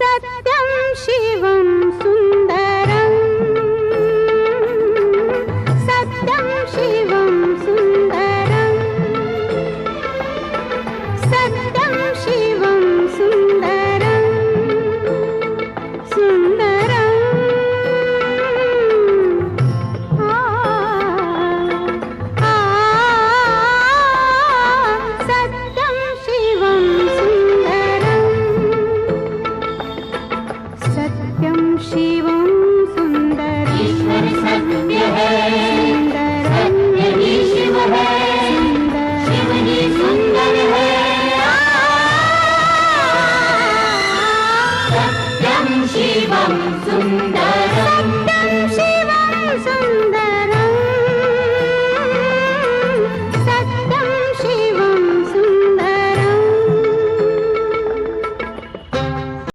सत्यं शिवं सुन्दरं सत्यं शिवं सुन्दरं सत्यं शिवं सुन्दरं सुन्दरं सत्यं शिवं सुन्दरं सत्यं शिवं सुन्दरं ईश्वर सत्य है, सत्य ही शिव है, शिव ही सुंदर है। सत्यं शिवं सुन्दरम्।